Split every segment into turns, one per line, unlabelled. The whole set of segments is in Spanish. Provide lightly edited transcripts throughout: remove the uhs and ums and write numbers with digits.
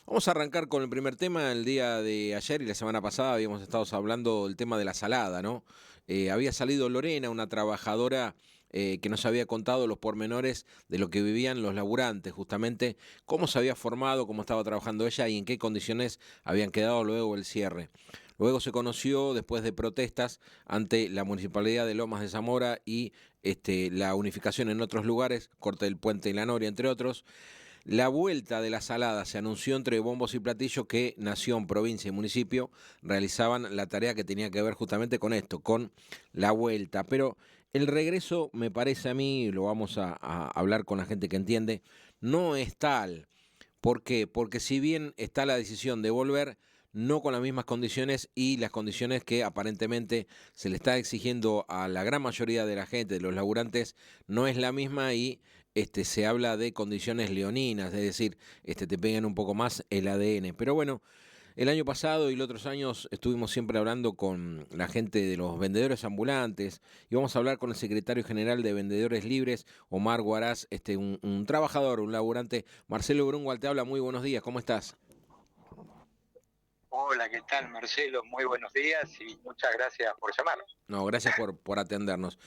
Vamos a arrancar con el primer tema. El día de ayer y la semana pasada habíamos estado hablando del tema de la salada, ¿no? Había salido Lorena, una trabajadora que nos había contado los pormenores de lo que vivían los laburantes, justamente cómo se había formado, cómo estaba trabajando ella y en qué condiciones habían quedado luego el cierre. Luego se conoció, después de protestas ante la Municipalidad de Lomas de Zamora y la unificación en otros lugares, Corte del Puente y La Noria, entre otros, la vuelta de la salada se anunció entre bombos y platillos que Nación, provincia y municipio realizaban la tarea que tenía que ver justamente con esto, con la vuelta. Pero el regreso, me parece a mí, lo vamos a hablar con la gente que entiende, no es tal. ¿Por qué? Porque si bien está la decisión de volver, no con las mismas condiciones y las condiciones que aparentemente se le está exigiendo a la gran mayoría de la gente, de los laburantes, no es la misma y se habla de condiciones leoninas, es decir, te pegan un poco más el ADN. Pero bueno, el año pasado y los otros años estuvimos siempre hablando con la gente de los vendedores ambulantes y vamos a hablar con el secretario general de Vendedores Libres, Omar Guaraz, un trabajador, un laburante. Marcelo Brungual te habla, muy buenos días, ¿cómo estás?
Hola, ¿qué tal, Marcelo? Muy buenos días y muchas gracias por llamarnos.
No, gracias por atendernos.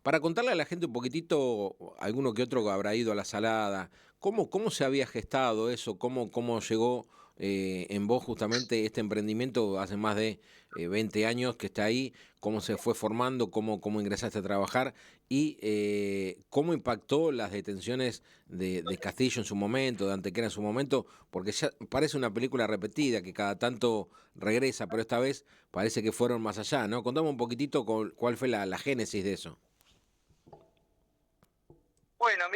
Para contarle a la gente un poquitito, alguno que otro que habrá ido a la salada, ¿cómo se había gestado eso? ¿Cómo llegó en vos justamente este emprendimiento hace más de 20 años que está ahí? ¿Cómo se fue formando? ¿Cómo ingresaste a trabajar? ¿Y cómo impactó las detenciones de Castillo en su momento, de Antequera en su momento? Porque ya parece una película repetida que cada tanto regresa, pero esta vez parece que fueron más allá, ¿no? Contame un poquitito cuál fue la génesis de eso.
Bueno,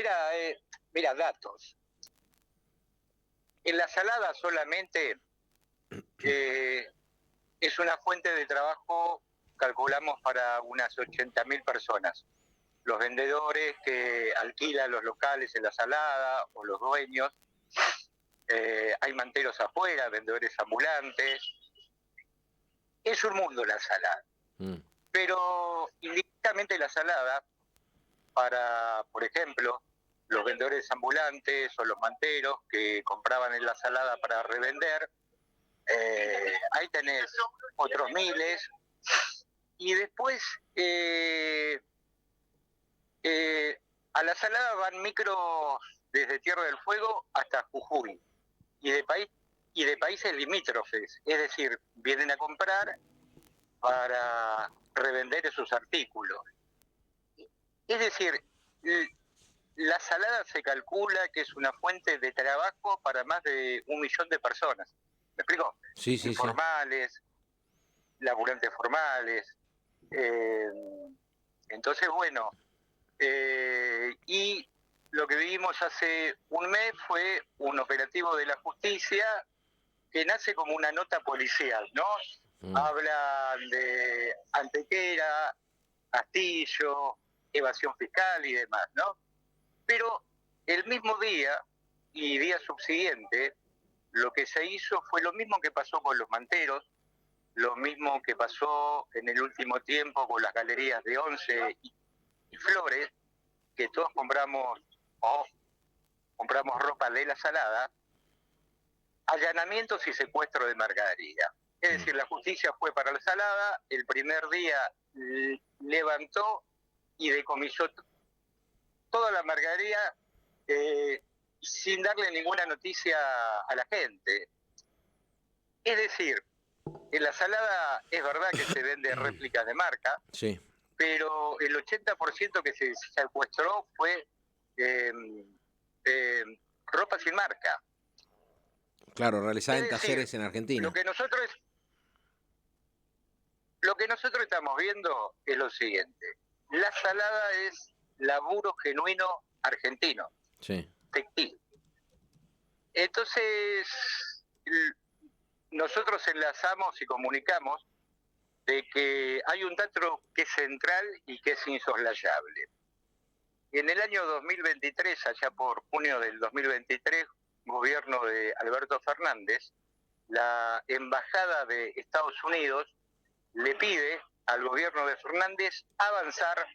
mira, datos. En la salada solamente eh, es una fuente de trabajo, calculamos, para unas 80.000 personas. Los vendedores que alquilan los locales en la salada o los dueños, hay manteros afuera, vendedores ambulantes. Es un mundo la salada.
Mm.
Pero indirectamente la salada para, por ejemplo, los vendedores ambulantes o los manteros que compraban en la salada para revender. Ahí tenés otros miles. Y después eh, a la salada van micros desde Tierra del Fuego hasta Jujuy y de países limítrofes. Es decir, vienen a comprar para revender esos artículos. Es decir, la salada se calcula que es una fuente de trabajo para más de 1 millón de personas. ¿Me explico?
Sí, sí, sí.
Informales, laburantes formales. Eh, entonces, bueno, y lo que vivimos hace un mes fue un operativo de la justicia que nace como una nota policial, ¿no?
Mm.
Hablan de Antequera, Castillo, evasión fiscal y demás, ¿no? Pero el mismo día y día subsiguiente, lo que se hizo fue lo mismo que pasó con los manteros, lo mismo que pasó en el último tiempo con las galerías de Once y Flores, que todos compramos ropa de la salada, allanamientos y secuestro de mercadería. Es
Mm.
decir, la justicia fue para la salada, el primer día levantó y decomisó toda la mercadería eh, sin darle ninguna noticia a la gente. Es decir, en la salada es verdad que se vende réplicas de marca,
Sí,
pero el 80% que se secuestró fue eh, eh, ropa sin marca.
claro, realizada
Es
en
decir,
talleres en
lo
Argentina.
que nosotros lo que nosotros estamos viendo es lo siguiente. La salada es laburo genuino argentino,
Sí.
textil. Entonces, nosotros enlazamos y comunicamos de que hay un dato que es central y que es insoslayable. En el año 2023, allá por junio del 2023, gobierno de Alberto Fernández, la Embajada de Estados Unidos le pide al gobierno de Fernández avanzar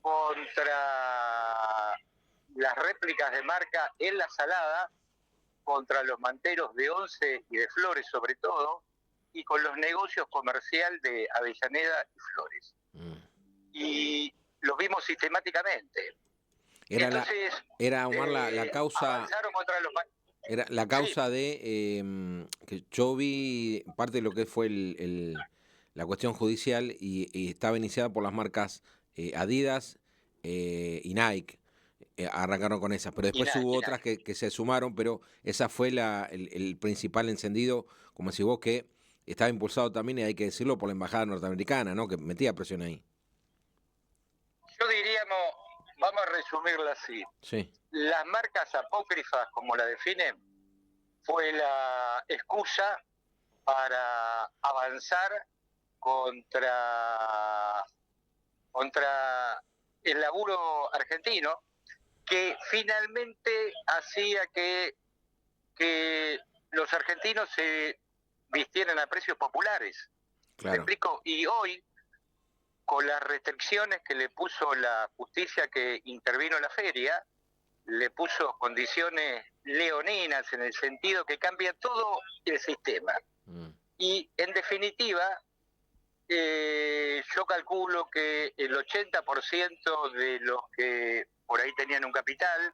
contra las réplicas de marca en la salada contra los manteros de Once y de Flores sobre todo, y con los negocios comerciales de Avellaneda y Flores. Y los vimos sistemáticamente. Entonces,
Omar, la causa...
Avanzaron contra los...
Era la causa de que yo vi parte de lo que fue la cuestión judicial y estaba iniciada por las marcas Adidas y Nike. Arrancaron con esas, pero después hubo otras que se sumaron, pero esa fue el principal encendido, como decís vos, que estaba impulsado también, y hay que decirlo, por la embajada norteamericana, ¿no? Que metía presión ahí.
Yo diríamos, vamos a resumirla así.
Sí.
Las marcas apócrifas, como la definen, fue la excusa para avanzar contra el laburo argentino, que finalmente hacía que los argentinos se vistieran a precios populares.
Claro.
¿Me explico? Y hoy, con las restricciones que le puso la justicia que intervino en la feria, le puso condiciones leoninas en el sentido que cambia todo el sistema. Y en definitiva, yo calculo que el 80% de los que por ahí tenían un capital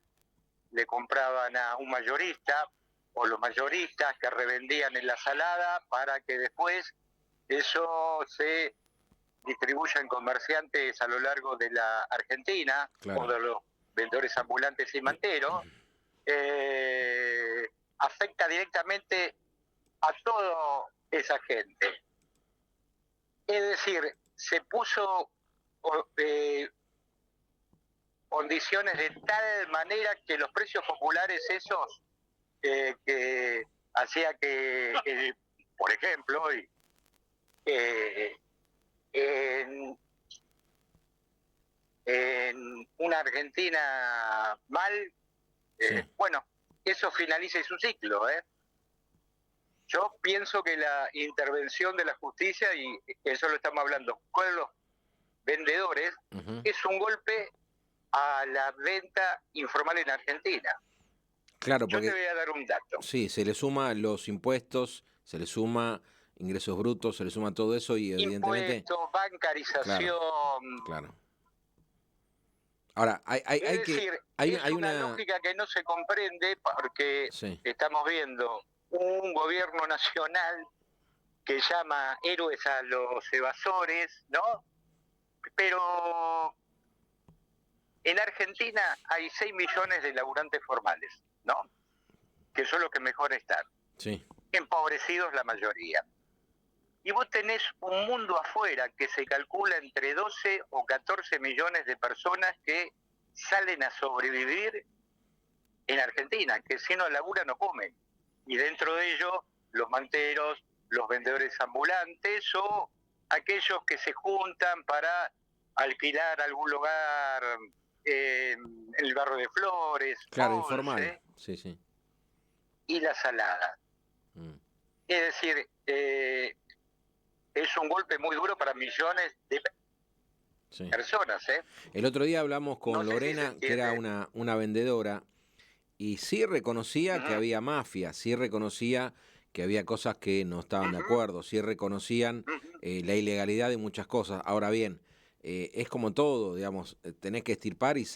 le compraban a un mayorista, o los mayoristas que revendían en la salada para que después eso se distribuya en comerciantes a lo largo de la Argentina, claro, o de los vendedores ambulantes y manteros. Afecta directamente a toda esa gente. Es decir, se puso condiciones de tal manera que los precios populares esos que hacía que por ejemplo, en una Argentina mal, sí, bueno, eso finalice su ciclo, Yo pienso que la intervención de la justicia, y eso lo estamos hablando con los vendedores, es un golpe a la venta informal en Argentina.
Claro, porque
yo te voy a dar un dato.
Sí, se le suma los impuestos, se le suma ingresos brutos, se le suma todo eso y evidentemente...
Impuestos, bancarización...
Claro. Ahora, hay
una lógica que no se comprende porque sí, estamos viendo un gobierno nacional que llama héroes a los evasores, ¿no? Pero en Argentina hay 6 millones de laburantes formales, ¿no? Que son los que mejor están.
Sí.
Empobrecidos la mayoría. Y vos tenés un mundo afuera que se calcula entre 12 o 14 millones de personas que salen a sobrevivir en Argentina, que si no laburan no comen. Y dentro de ellos, los manteros, los vendedores ambulantes o aquellos que se juntan para alquilar algún lugar en el barrio de Flores,
claro, informal, sí, sí.
Y la salada. Es decir, es un golpe muy duro para millones de personas.
El otro día hablamos con Lorena, que era una vendedora, y sí reconocía que había mafia, sí reconocía que había cosas que no estaban de acuerdo, sí reconocían la ilegalidad de muchas cosas. Ahora bien, es como todo, digamos, tenés que extirpar y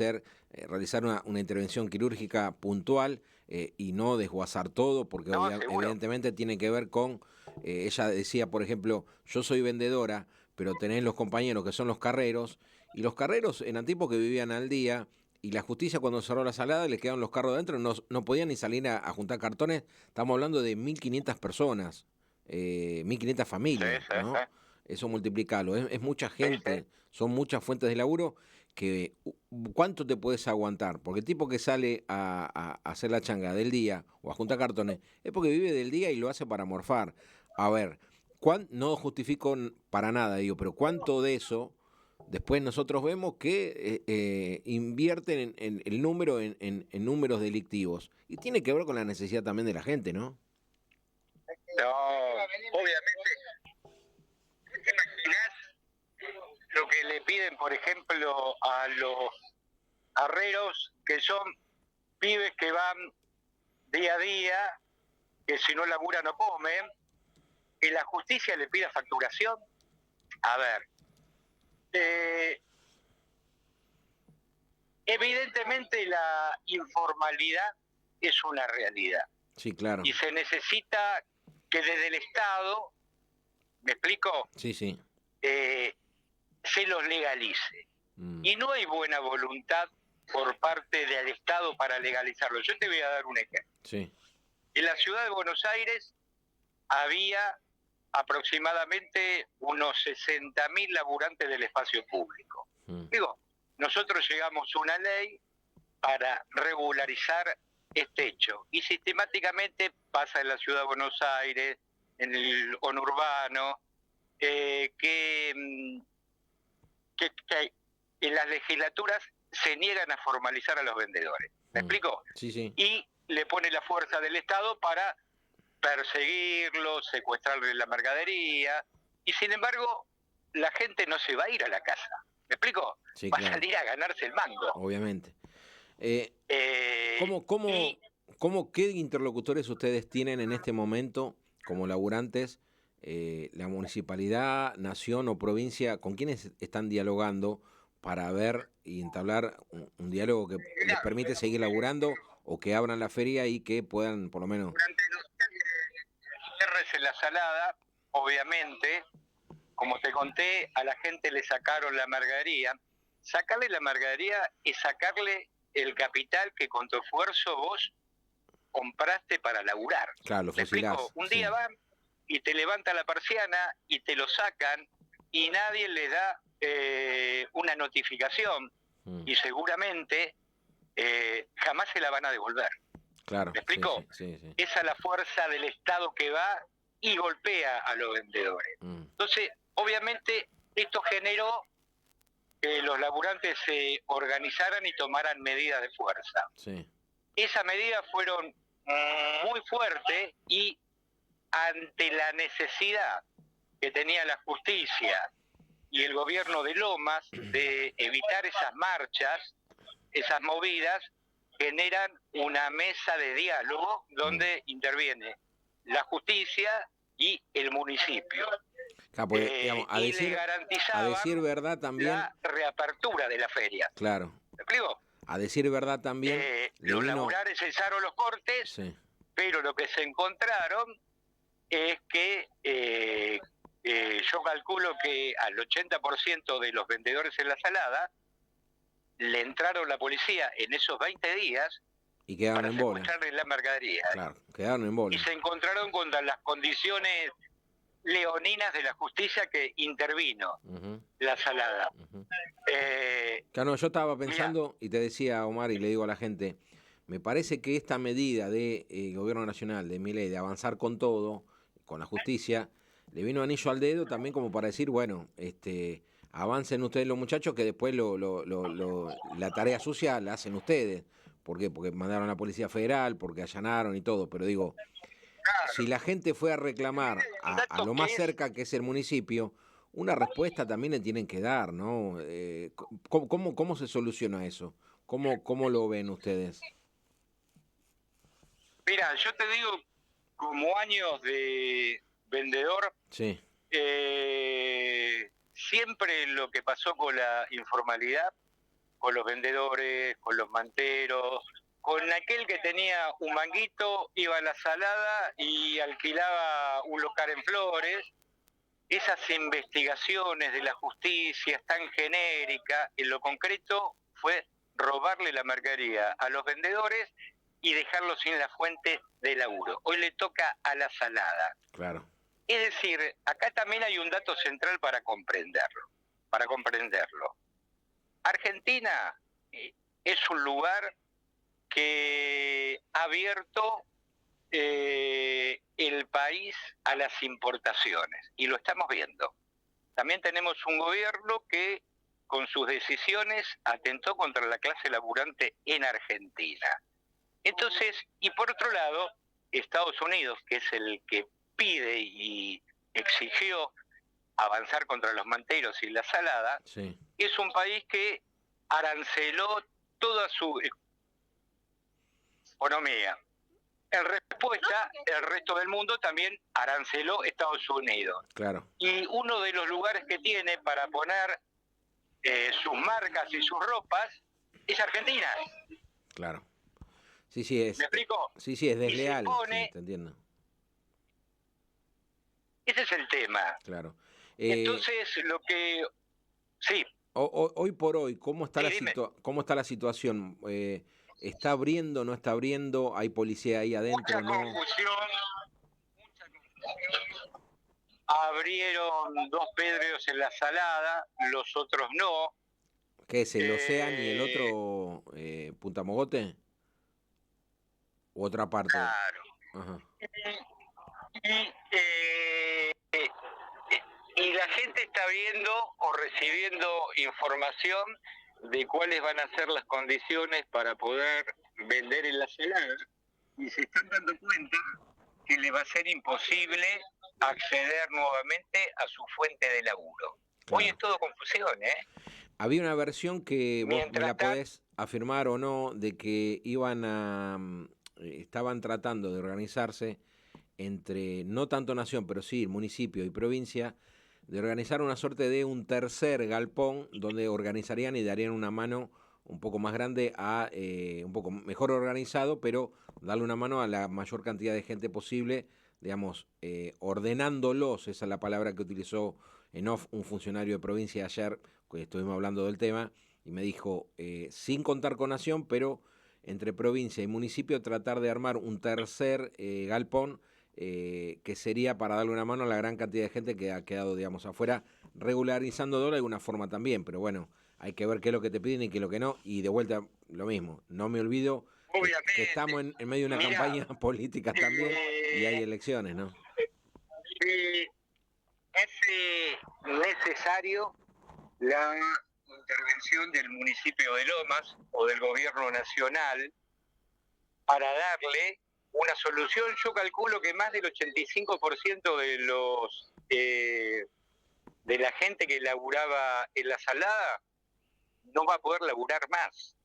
realizar una intervención quirúrgica puntual y no desguazar todo, porque evidentemente tiene que ver con, ella decía, por ejemplo, yo soy vendedora, pero tenés los compañeros que son los carreros, y los carreros eran tipos que vivían al día, y la justicia cuando cerró la salada les quedaron los carros adentro, no podían ni salir a juntar cartones. Estamos hablando de 1.500 personas, 1.500 familias, sí, ¿no? Eso multiplicalo, es mucha gente, son muchas fuentes de laburo que ¿cuánto te puedes aguantar? Porque el tipo que sale a hacer la changa del día o a juntar cartones es porque vive del día y lo hace para morfar. A ver, no justifico para nada, digo, pero ¿cuánto de eso después nosotros vemos que invierten en el número en números delictivos? Y tiene que ver con la necesidad también de la gente, ¿no?
No, obviamente. ¿Te imaginas lo que le piden, por ejemplo, a los arreros, que son pibes que van día a día, que si no labura no come, que la justicia le pida facturación. A ver, eh, evidentemente la informalidad es una realidad
Sí, claro.
y se necesita que desde el Estado, ¿me explico?,
Sí, sí.
se los legalice.
Mm.
Y no hay buena voluntad por parte del Estado para legalizarlo. Yo te voy a dar un ejemplo.
Sí.
En la ciudad de Buenos Aires había aproximadamente unos 60.000 laburantes del espacio público. Digo, nosotros llegamos a una ley para regularizar este hecho y sistemáticamente pasa en la ciudad de Buenos Aires, en el conurbano, que en las legislaturas se niegan a formalizar a los vendedores. ¿Me explico?
Sí, sí.
Y le pone la fuerza del Estado para perseguirlos, secuestrarle la mercadería, y sin embargo la gente no se va a ir a la casa. ¿Me explico?
Sí,
Va
claro.
a salir a ganarse el mango.
Obviamente. ¿Qué interlocutores ustedes tienen en este momento como laburantes? La municipalidad, nación o provincia, ¿con quiénes están dialogando para ver y entablar un diálogo que les permite seguir laburando o que abran la feria y que puedan por lo menos...
Durante los cierres en la salada, obviamente, como te conté, a la gente le sacaron la mercadería. Sacarle la mercadería es sacarle el capital que con tu esfuerzo vos compraste para laburar.
Claro, lo
¿Me explico?
fusilás.
Un
Sí.
día van y te levanta la persiana y te lo sacan y nadie le da una notificación y seguramente jamás se la van a devolver.
Claro.
¿Me explico?
Sí.
Esa es la fuerza del Estado que va y golpea a los vendedores. Entonces, obviamente, esto generó que los laburantes se organizaran y tomaran medidas de fuerza.
Sí.
Esas medidas fueron muy fuertes y ante la necesidad que tenía la justicia y el gobierno de Lomas de evitar esas marchas, esas movidas, generan una mesa de diálogo donde interviene la justicia y el municipio.
Claro, porque, digamos,
Y le garantizaban
a decir verdad también...
la reapertura de la feria.
Claro.
¿Me explico?
A decir verdad también...
los laborales cesaron los cortes,
sí.
pero lo que se encontraron es que yo calculo que al 80% de los vendedores en la salada le entraron la policía en esos 20 días
y quedaron
para
en bola.
secuestrarle la mercadería.
Claro, quedaron en bola.
Y se encontraron con las condiciones leoninas de la justicia que intervino la salada.
Claro, yo estaba pensando y te decía, Omar, y le digo a la gente, me parece que esta medida del gobierno nacional, de Milei, de avanzar con todo, con la justicia, le vino anillo al dedo también como para decir, bueno, avancen ustedes los muchachos que después la tarea sucia la hacen ustedes. ¿Por qué? Porque mandaron a la Policía Federal, porque allanaron y todo, pero digo, si la gente fue a reclamar a lo más cerca que es el municipio, una respuesta también le tienen que dar, ¿no? ¿Cómo se soluciona eso? ¿Cómo lo ven ustedes?
Mira, yo te digo, como años de vendedor,
sí.
Siempre lo que pasó con la informalidad, con los vendedores, con los manteros, con aquel que tenía un manguito, iba a la salada y alquilaba un local en Flores. Esas investigaciones de la justicia tan genéricas, en lo concreto fue robarle la mercadería a los vendedores y dejarlos sin la fuente de laburo. Hoy le toca a la salada.
Claro.
Es decir, acá también hay un dato central para comprenderlo. Argentina es un lugar que ha abierto el país a las importaciones y lo estamos viendo. También tenemos un gobierno que con sus decisiones atentó contra la clase laburante en Argentina. Entonces, y por otro lado, Estados Unidos, que es el que pide y exigió avanzar contra los manteros y la salada,
sí.
Es un país que aranceló toda su economía. En respuesta, el resto del mundo también aranceló Estados Unidos.
Claro.
Y uno de los lugares que tiene para poner sus marcas y sus ropas es Argentina.
Claro. Sí, sí,
¿Me explico?
Sí, sí, es desleal.
Y se pone,
sí, te entiendo.
ese es el tema.
Claro.
Entonces, lo que... Sí.
Hoy por hoy, ¿cómo está,
Sí,
cómo está la situación? ¿Está abriendo, no está abriendo? ¿Hay policía ahí adentro,
Mucha confusión. Abrieron 2 pedreos en la Salada, los otros no.
¿Qué es el Océano y el otro Punta Mogote? ¿U otra parte?
Claro.
Ajá.
Y la gente está viendo o recibiendo información de cuáles van a ser las condiciones para poder vender en la Salada, y se están dando cuenta que le va a ser imposible acceder nuevamente a su fuente de laburo.
Claro.
Hoy es todo confusión, ¿eh?
Había una versión que vos
Mientras
me la podés afirmar o no, de que estaban tratando de organizarse entre, no tanto nación, pero sí municipio y provincia, de organizar una suerte de un tercer galpón donde organizarían y darían una mano un poco más grande a un poco mejor organizado, pero darle una mano a la mayor cantidad de gente posible, digamos, ordenándolos, esa es la palabra que utilizó en off un funcionario de provincia ayer, que estuvimos hablando del tema, y me dijo, sin contar con nación, pero entre provincia y municipio tratar de armar un tercer galpón que sería para darle una mano a la gran cantidad de gente que ha quedado, digamos, afuera, regularizándolo de alguna forma también, pero bueno, hay que ver qué es lo que te piden y qué es lo que no, y de vuelta lo mismo, no me olvido que estamos en medio de una campaña política también y hay elecciones, ¿no?
es necesario la intervención del municipio de Lomas o del gobierno nacional para darle una solución. Yo calculo que más del 85% de los de la gente que laburaba en la Salada no va a poder laburar más.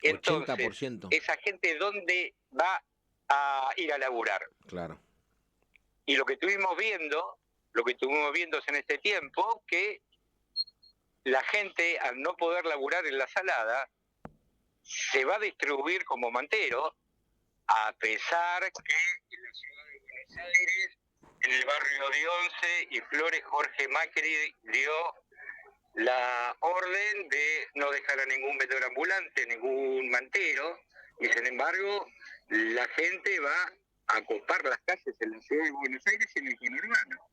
Entonces,
80%.
esa gente, ¿dónde va a ir a laburar?
Claro.
Y lo que estuvimos viendo en este tiempo, que la gente, al no poder laburar en la Salada, se va a distribuir como mantero, a pesar que en la ciudad de Buenos Aires, en el barrio de Once y Flores, Jorge Macri dio la orden de no dejar a ningún vendedor ambulante, ningún mantero, y sin embargo la gente va a copar las calles en la ciudad de Buenos Aires y en el conurbano.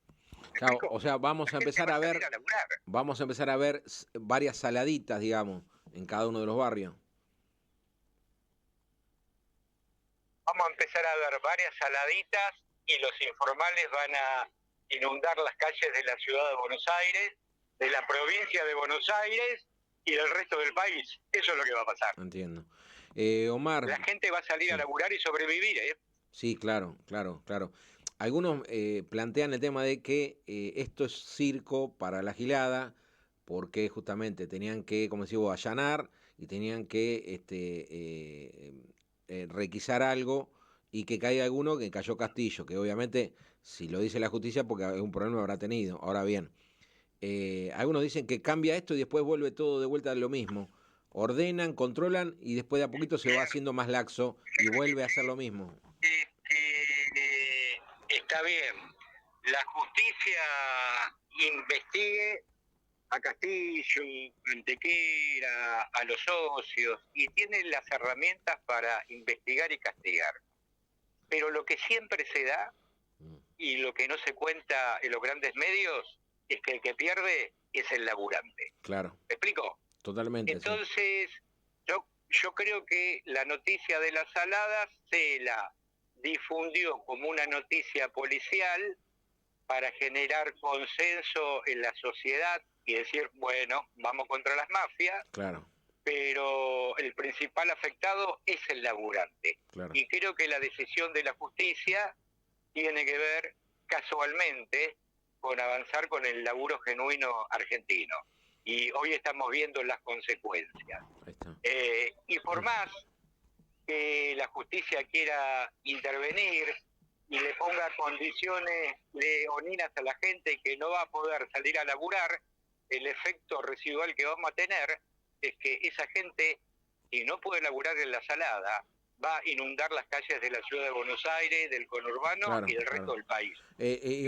Claro, o sea, vamos a empezar a ver, varias saladitas, digamos, en cada uno de los barrios.
Vamos a empezar a ver varias saladitas y los informales van a inundar las calles de la ciudad de Buenos Aires, de la provincia de Buenos Aires y del resto del país. Eso es lo que va a pasar.
Entiendo. Omar.
La gente va a salir a laburar y sobrevivir, ¿eh?
Sí, claro. Algunos plantean el tema de que esto es circo para la gilada, porque justamente tenían que, como decía vos, allanar y tenían que requisar algo y que caiga alguno que cayó Castillo, que obviamente, si lo dice la justicia, porque algún problema habrá tenido. Ahora bien, algunos dicen que cambia esto y después vuelve todo de vuelta a lo mismo. Ordenan, controlan y después de a poquito se va haciendo más laxo y vuelve a hacer lo mismo.
Está bien. La justicia investigue a Castillo, a Antequera, a los socios, y tiene las herramientas para investigar y castigar. Pero lo que siempre se da, y lo que no se cuenta en los grandes medios, es que el que pierde es el laburante.
Claro.
¿Me explico?
Totalmente.
Entonces, sí. yo creo que la noticia de las saladas se la difundió como una noticia policial para generar consenso en la sociedad y decir, bueno, vamos contra las mafias.
Claro.
Pero el principal afectado es el laburante.
Claro.
Y creo que la decisión de la justicia tiene que ver casualmente con avanzar con el laburo genuino argentino. Y hoy estamos viendo las consecuencias.
Ahí está.
Y por más que la justicia quiera intervenir y le ponga condiciones leoninas a la gente que no va a poder salir a laburar, el efecto residual que vamos a tener es que esa gente, si no puede laburar en la Salada, va a inundar las calles de la ciudad de Buenos Aires, del conurbano
Claro,
y del resto
claro.
del país.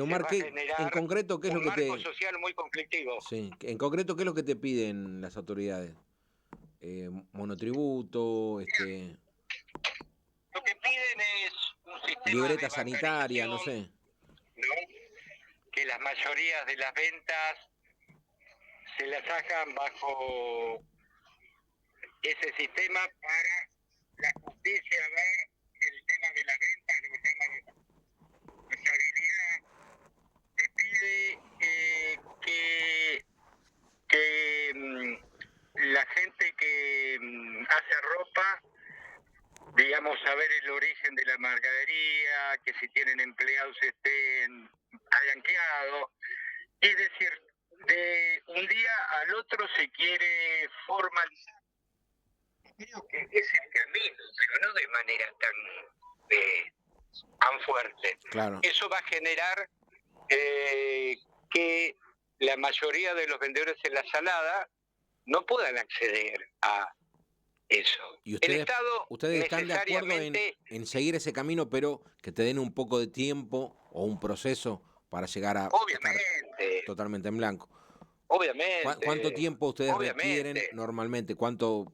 Omar,
Se va a
en
generar
concreto, ¿qué es lo
un
que
marco
te...
social muy conflictivo.
Sí, en concreto, ¿qué es lo que te piden las autoridades? Monotributo,
Lo que piden es un sistema de
libreta sanitaria, no
bancarización,
sé.
¿no? Que las mayorías de las ventas se las hagan bajo ese sistema para la justicia ver el tema de la venta, lo que se llama responsabilidad. Se pide que la gente que hace ropa, digamos, saber el origen de la mercadería, que si tienen empleados hayan quedado. Es decir, de un día al otro se quiere formalizar. Creo que es el camino, pero no de manera tan fuerte.
Claro.
Eso va a generar que la mayoría de los vendedores en la Salada no puedan acceder a eso.
Y
El Estado
ustedes están de acuerdo en seguir ese camino, pero que te den un poco de tiempo o un proceso para llegar a estar
obviamente,
totalmente en blanco.
obviamente,
¿Cuánto tiempo ustedes requieren
obviamente.
normalmente? ¿Cuánto?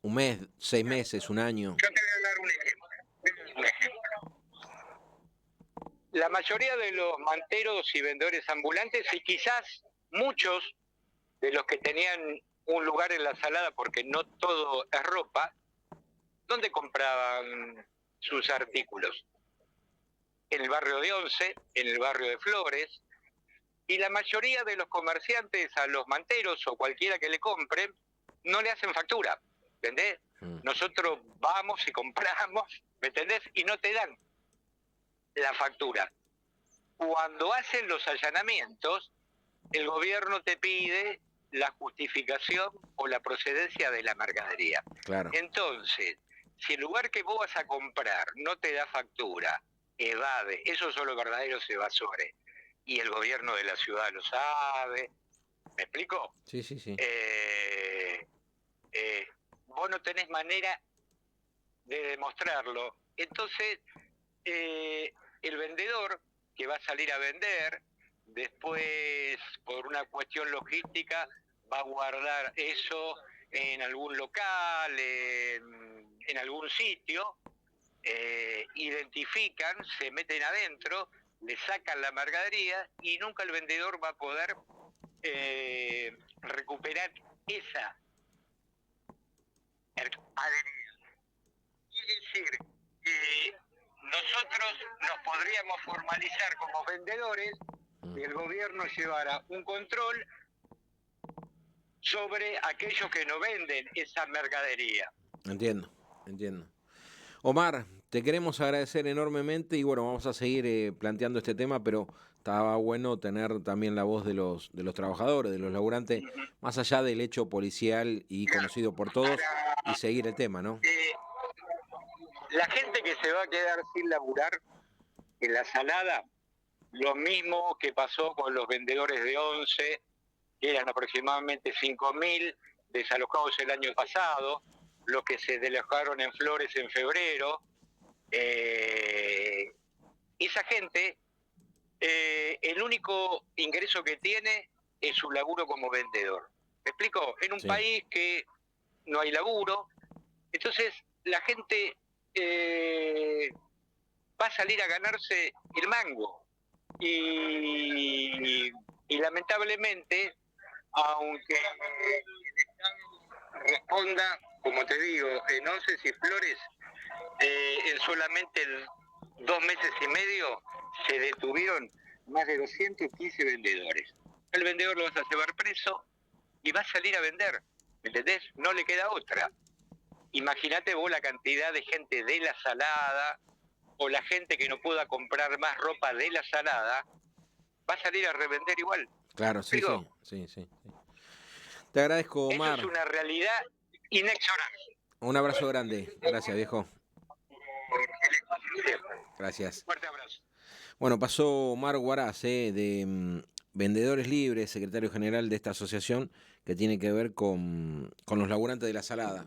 ¿Un mes, 6 meses, un año?
Yo te voy a dar un ejemplo. Un ejemplo. La mayoría de los manteros y vendedores ambulantes, y quizás muchos de los que tenían un lugar en la Salada, porque no todo es ropa, ¿dónde compraban sus artículos? En el barrio de Once, en el barrio de Flores, y la mayoría de los comerciantes a los manteros o cualquiera que le compre, no le hacen factura, ¿entendés? Nosotros vamos y compramos, ¿me entendés? Y no te dan la factura. Cuando hacen los allanamientos, el gobierno te pide la justificación o la procedencia de la mercadería.
Claro.
Entonces, si el lugar que vos vas a comprar no te da factura, evade, esos son los verdaderos evasores. Y el gobierno de la ciudad lo sabe. ¿Me explico?
Sí, sí, sí.
Vos no tenés manera de demostrarlo. Entonces, el vendedor que va a salir a vender, después, por una cuestión logística, va a guardar eso en algún local, en algún sitio, identifican, se meten adentro, le sacan la mercadería y nunca el vendedor va a poder recuperar esa adherida. Es decir, nosotros nos podríamos formalizar como vendedores y el gobierno llevara un control sobre aquellos que no venden esa mercadería.
Entiendo. Omar, te queremos agradecer enormemente y bueno, vamos a seguir planteando este tema, pero estaba bueno tener también la voz de los trabajadores, de los laburantes, más allá del hecho policial y conocido por todos, y seguir el tema, ¿no?
La gente que se va a quedar sin laburar en la Salada, lo mismo que pasó con los vendedores de Once, que eran aproximadamente 5.000 desalojados el año pasado, los que se desalojaron en Flores en febrero. Esa gente, el único ingreso que tiene es su laburo como vendedor. ¿Me explico? En un país que no hay laburo, entonces la gente va a salir a ganarse el mango. Y lamentablemente, aunque el Estado responda, como te digo, en Once y Flores, en solamente 2 meses y medio se detuvieron más de 215 vendedores. El vendedor lo vas a llevar preso y va a salir a vender, ¿me entendés? No le queda otra. Imagínate vos la cantidad de gente de la Salada o la gente que no pueda comprar más ropa de la Salada, va a salir a revender igual.
Claro, sí. Te agradezco, Omar.
Eso es una realidad inexorable.
Un abrazo grande. Gracias, viejo. Gracias.
Fuerte abrazo.
Bueno, pasó Omar Huaraz, de Vendedores Libres, secretario general de esta asociación que tiene que ver con los laburantes de la salada.